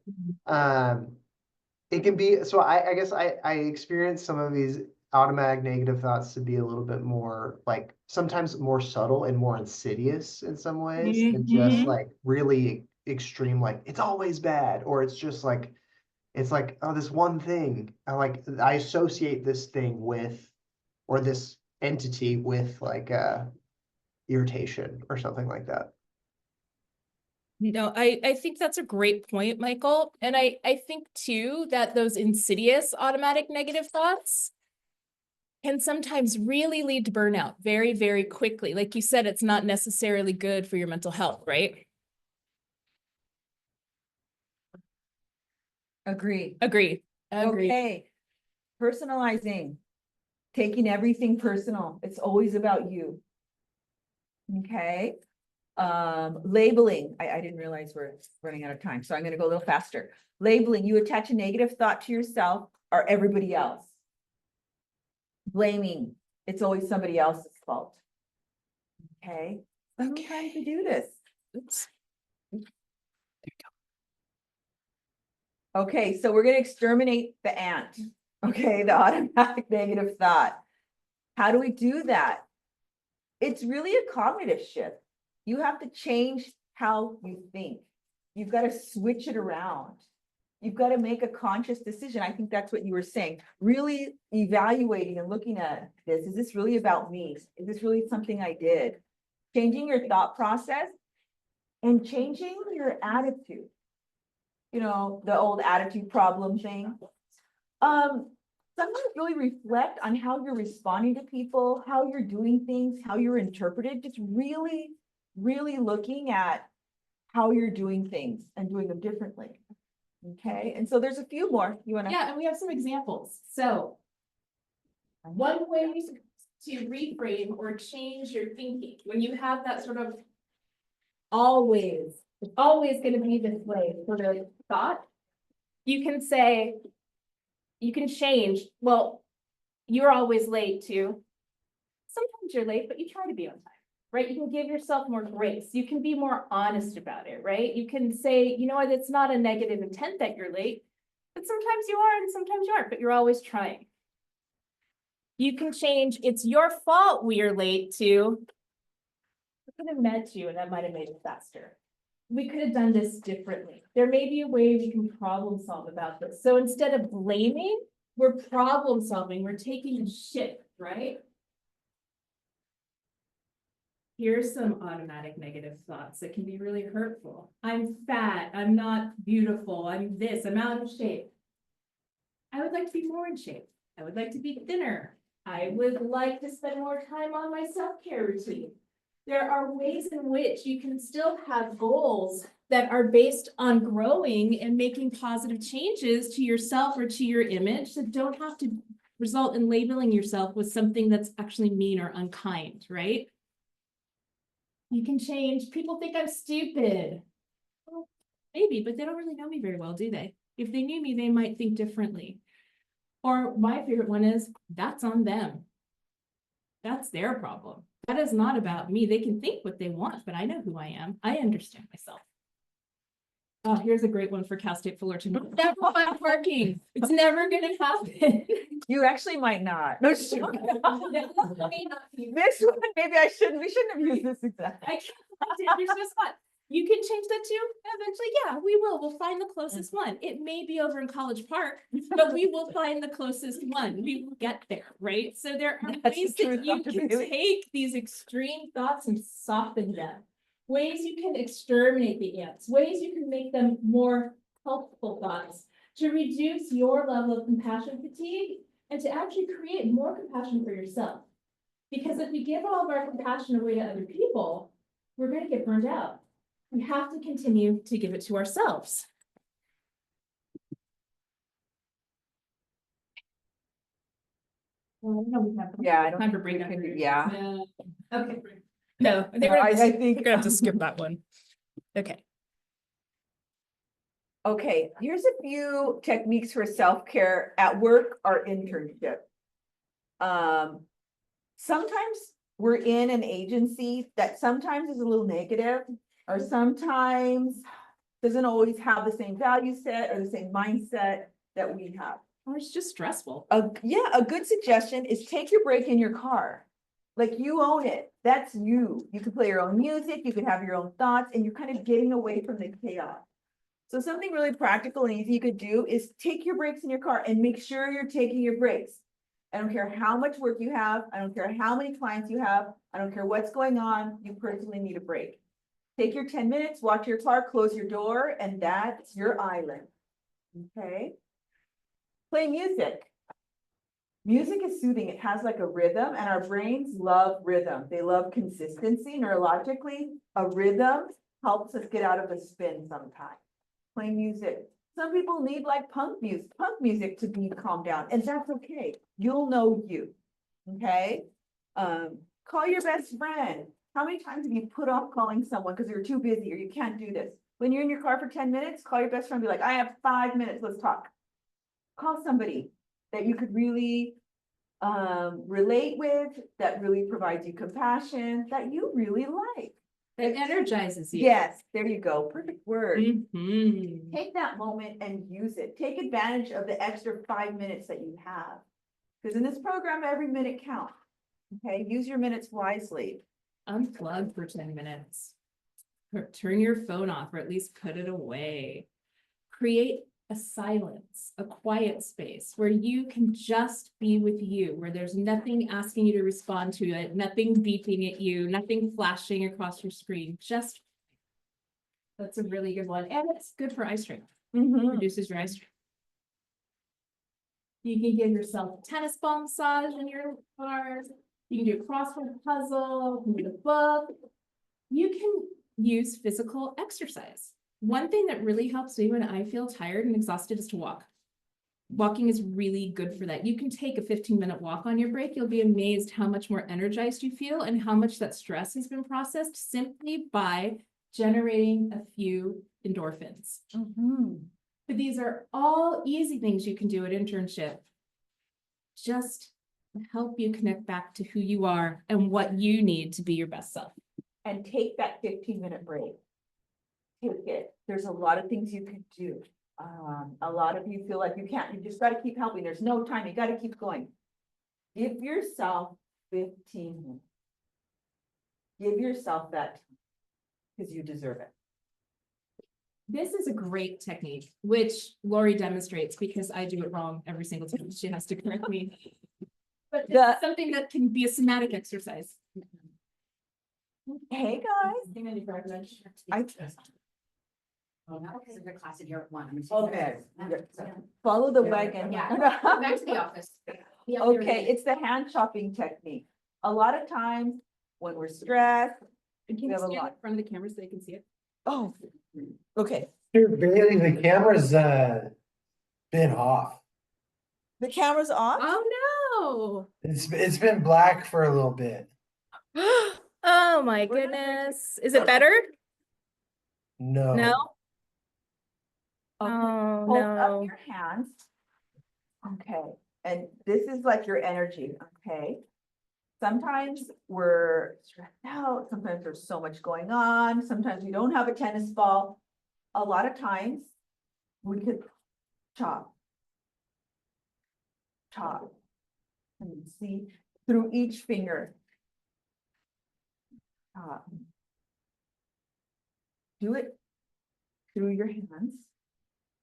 it can be, so I guess I experience some of these automatic negative thoughts to be a little bit more like sometimes more subtle and more insidious in some ways, and just like really extreme, like it's always bad, or it's just like, it's like, oh, this one thing, I associate this thing with, or this entity with like irritation or something like that. No, I think that's a great point, Michael. And I think too that those insidious automatic negative thoughts can sometimes really lead to burnout very, very quickly. Like you said, it's not necessarily good for your mental health, right? Agree. Agree. Okay. Personalizing, taking everything personal. It's always about you. Okay. Labeling, I didn't realize we're running out of time, so I'm gonna go a little faster. Labeling, you attach a negative thought to yourself or everybody else. Blaming, it's always somebody else's fault. Okay. Sometimes we do this. Oops. Okay, so we're gonna exterminate the ant. Okay, the automatic negative thought. How do we do that? It's really a cognitive shift. You have to change how you think. You've got to switch it around. You've got to make a conscious decision. I think that's what you were saying. Really evaluating and looking at this. Is this really about me? Is this really something I did? Changing your thought process and changing your attitude. You know, the old attitude problem thing. Sometimes really reflect on how you're responding to people, how you're doing things, how you're interpreted, just really, really looking at how you're doing things and doing them differently. Okay, and so there's a few more you want to. Yeah, and we have some examples. So one way to reframe or change your thinking when you have that sort of it's always going to be this way sort of thought, you can say, you can change, well, you're always late too. Sometimes you're late, but you try to be on time, right? You can give yourself more grace. You can be more honest about it, right? You can say, you know what, it's not a negative intent that you're late, but sometimes you are and sometimes you aren't, but you're always trying. You can change, it's your fault we are late to, I could have met you and that might have made it faster. We could have done this differently. There may be a way we can problem solve about this. So instead of blaming, we're problem solving. We're taking a shift, right? Here's some automatic negative thoughts that can be really hurtful. I'm fat. I'm not beautiful. I'm this. I'm out of shape. I would like to be more in shape. I would like to be thinner. I would like to spend more time on my self-care routine. There are ways in which you can still have goals that are based on growing and making positive changes to yourself or to your image that don't have to result in labeling yourself with something that's actually mean or unkind, right? You can change. People think I'm stupid. Well, maybe, but they don't really know me very well, do they? If they knew me, they might think differently. Or my favorite one is, that's on them. That's their problem. That is not about me. They can think what they want, but I know who I am. I understand myself. Oh, here's a great one for Cal State Fullerton. Never find parking. It's never gonna happen. You actually might not. No, sure. This one, maybe we shouldn't have used this exactly. Here's this one. You can change that too. Eventually, yeah, we will. We'll find the closest one. It may be over in College Park, but we will find the closest one. We will get there, right? So there are ways that you can take these extreme thoughts and soften them. Ways you can exterminate the ants. Ways you can make them more helpful thoughts to reduce your level of compassion fatigue and to actually create more compassion for yourself. Because if we give all of our compassion away to other people, we're going to get burned out. We have to continue to give it to ourselves. Well, no, we have Yeah, I don't time to think break we up can do- here. yeah. Okay. No, I think No, we're I gonna, think- we're gonna have to skip that one. Okay. Okay, here's a few techniques for self-care at work or internship. Sometimes we're in an agency that sometimes is a little negative, or sometimes doesn't always have the same value set or the same mindset that we have. Or it's just stressful. Yeah, a good suggestion is take your break in your car. Like you own it. That's you. You can play your own music, you can have your own thoughts, and you're kind of getting away from the chaos. So something really practical and easy you could do is take your breaks in your car and make sure you're taking your breaks. I don't care how much work you have. I don't care how many clients you have. I don't care what's going on. You personally need a break. Take your 10 minutes, walk to your car, close your door, and that's your island. Okay? Play music. Music is soothing. It has like a rhythm, and our brains love rhythm. They love consistency. Neurologically, a rhythm helps us get out of a spin sometimes. Play music. Some people need like punk music to be calmed down, and that's okay. You'll know you. Okay? Call your best friend. How many times have you put off calling someone because you're too busy or you can't do this? When you're in your car for 10 minutes, call your best friend, be like, I have 5 minutes, let's talk. Call somebody that you could really relate with, that really provides you compassion, that you really like. It energizes you. Yes, there you go. Perfect word. Mhm. Take that moment and use it. Take advantage of the extra 5 minutes that you have. Because in this program, every minute counts. Okay, use your minutes wisely. Unplug for 10 minutes. Turn your phone off or at least put it away. Create a silence, a quiet space where you can just be with you, where there's nothing asking you to respond to it, nothing beeping at you, nothing flashing across your screen. Just that's a really good one. And it's good for eye strain. Reduces your eye strain. You can give yourself a tennis ball massage in your car. You can do a crossword puzzle, you can read a book. You can use physical exercise. One thing that really helps me when I feel tired and exhausted is to walk. Walking is really good for that. You can take a 15-minute walk on your break. You'll be amazed how much more energized you feel and how much that stress has been processed simply by generating a few endorphins. But these are all easy things you can do at internship. Just to help you connect back to who you are and what you need to be your best self. And take that 15-minute break. Take it. There's a lot of things you can do. A lot of you feel like you can't, you just got to keep helping. There's no time. You got to keep going. Give yourself 15 minutes. Give yourself that time because you deserve it. This is a great technique, which Lori demonstrates because I do it wrong every single time. She has to correct me. But it's something that can be a somatic exercise. Hey guys. Class in here at 1. Okay. Follow the wagon. Yeah, back to the office. Okay, it's the hand chopping technique. A lot of times when we're stressed, Can we you have a stand lot. in front of the camera so they can see it? Oh, okay. Here, Bailey, the camera's been off. The camera's off? Oh It's been black for a little bit. Oh my goodness. Is it better? No. No? Okay. Oh, Hold up no. your hands. Okay, and this is like your energy, okay? Sometimes we're stressed out, sometimes there's so much going on, sometimes we don't have a tennis ball. A lot of times, we could chop. Chop. And see through each finger. Chop. Do it through your hands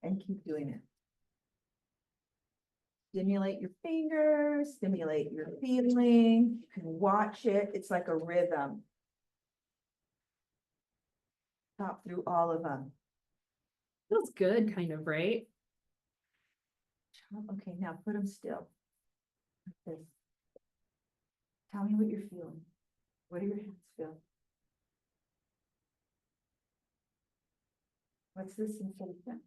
and keep doing it. Stimulate your fingers, stimulate your feeling. You can watch it. It's like a rhythm. Chop through all of them. feels good, kind of, right? Okay, now put them still. Like this. Tell me what you're feeling. What do your hands feel? What's the sensation?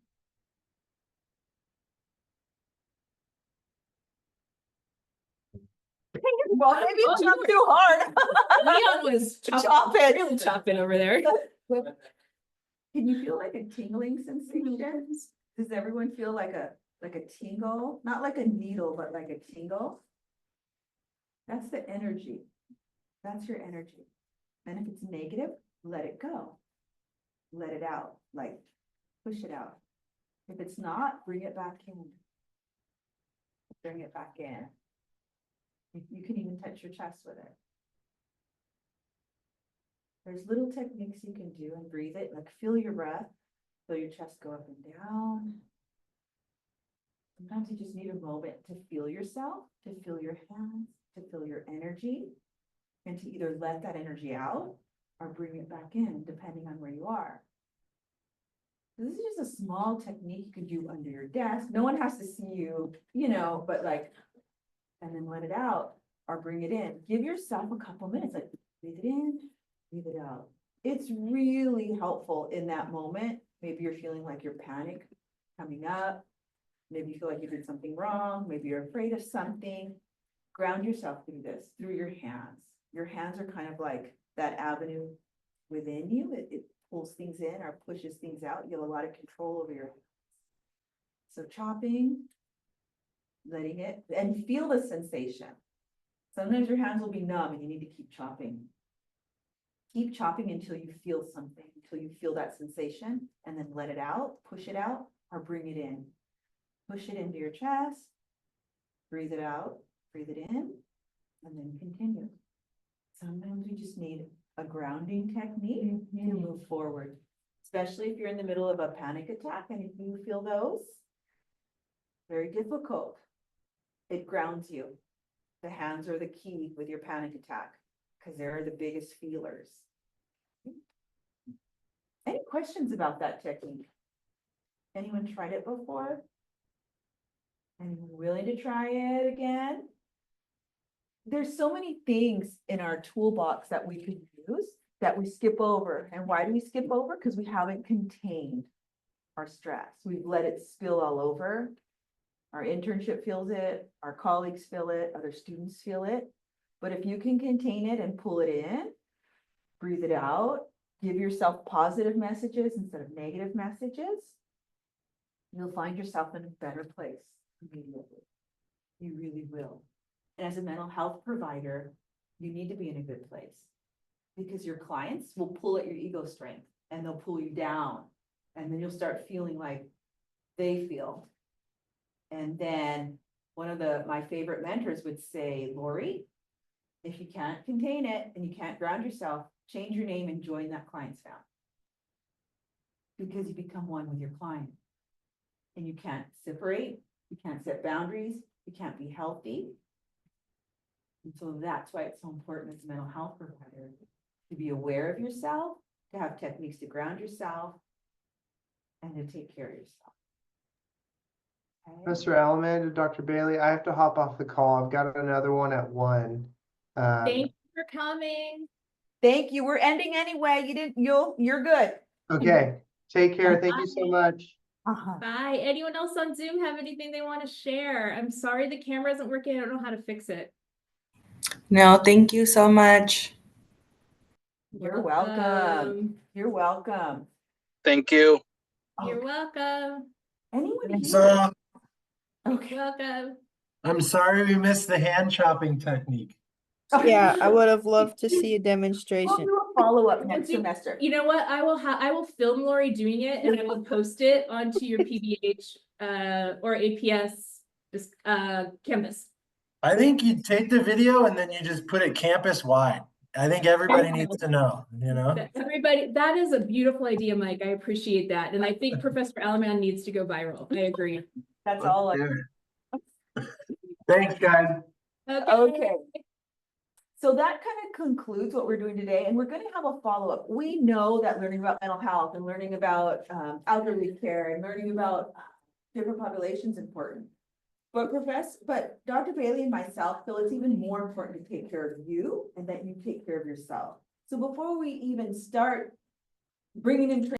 Well, maybe it's not too hard. Leon was really chopping over there. Can you feel like a tingling sensation? Does everyone feel like a tingle? Not like a needle, but like a tingle? That's the energy. That's your energy. And if it's negative, let it go. Let it out, like push it out. If it's not, bring it back in. Bring it back in. You can even touch your chest with it. There's little techniques you can do and breathe it, like feel your breath, feel your chest go up and down. Sometimes you just need a moment to feel yourself, to feel your hands, to feel your energy, and to either let that energy out or bring it back in, depending on where you are. This is just a small technique you can do under your desk. No one has to see you, but like, and then let it out or bring it in. Give yourself a couple minutes, like breathe it in, breathe it out. It's really helpful in that moment. Maybe you're feeling like your panic coming up. Maybe you feel like you did something wrong. Maybe you're afraid of something. Ground yourself through this, through your hands. Your hands are kind of like that avenue within you. It pulls things in or pushes things out. You have a lot of control over your hands. So chopping, letting it, and feel the sensation. Sometimes your hands will be numb and you need to keep chopping. Keep chopping until you feel something, until you feel that sensation, and then let it out, push it out, or bring it in. Push it into your chest, breathe it out, breathe it in, and then continue. Sometimes we just need a grounding technique to move forward, especially if you're in the middle of a panic attack and if you feel those, very difficult. It grounds you. The hands are the key with your panic attack because they're the biggest feelers. Any questions about that technique? Anyone tried it before? Anyone willing to try it again? There's so many things in our toolbox that we could use that we skip over. And why do we skip over? Because we haven't contained our stress. We've let it spill all over. Our internship feels it, our colleagues feel it, other students feel it. But if you can contain it and pull it in, breathe it out, give yourself positive messages instead of negative messages, you'll find yourself in a better place immediately. You really will. And as a mental health provider, you need to be in a good place because your clients will pull at your ego strength and they'll pull you down. And then you'll start feeling like they feel. And then one of my favorite mentors would say, Lori, if you can't contain it and you can't ground yourself, change your name and join that client's family. Because you become one with your client. And you can't separate, you can't set boundaries, you can't be healthy. And so that's why it's so important as a mental health provider to be aware of yourself, to have techniques to ground yourself, and to take care of yourself. Mr. Elliman and Dr. Bailey, I have to hop off the call. I've got another one at 1. Thank you for coming. Thank you. We're ending anyway. You're good. Okay. Take care. Thank you so much. Bye. Anyone else on Zoom have anything they want to share? I'm sorry the camera isn't working. I don't know how to fix it. No, thank you so much. You're welcome. You're welcome. Thank you. You're welcome. Anyone Thanks, here? Okay. Welcome. I'm sorry we missed the hand chopping technique. Yeah, I would have loved to see a We'll demonstration. do a follow-up next semester. You know what? I will film Lori doing it and I will post it onto your PBH or APS campus. I think you take the video and then you just put it campus wide. I think everybody needs to know, Everybody, that is a beautiful idea, Mike. I appreciate that. And I think Professor Alaman needs to go viral. I agree. That's all. Thanks, guys. Okay. So that kind of concludes what we're doing today, and we're going to have a follow-up. We know that learning about mental health and learning about elderly care and learning about different populations is important. But Dr. Bailey and myself feel it's even more important to take care of you and that you take care of yourself. So before we even start bringing in